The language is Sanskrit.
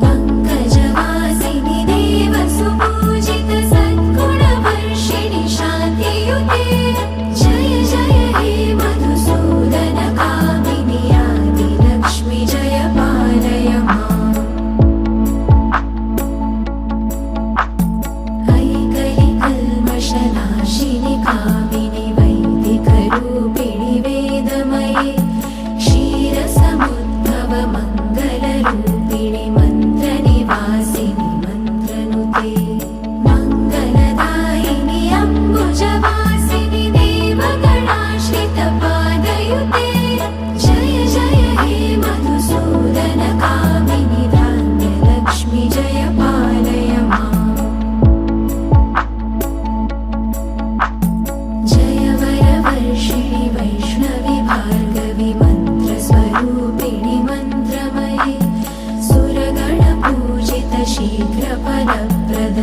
पङ्कजवासिनि देवसुपूजित सद्गुणवर्षिणि शान्तियुते जय जय हे मधुसूदन कामिनि आदिलक्ष्मि जय पालय माम् ऐकलिकल्मषनाशिनि कामिनि वैदिकरूपिणि वेदमये क्षीरसमुद्भव मङ्गलरूपिणि मन्त्रनिवासिनि मन्त्रनुते मङ्गलदायिनि अम्बुजवासिनि देवगणाश्रितपादयुते जय जय हे मधुसूदन कामिनि धान्यलक्ष्मि जय पालय माम् जय वरवर्षिणि वैष्णवि भार्गवि मन्त्रस्वरूपिणि मन्त्रमये सुरगणपूजित शीघ्रफलप्रद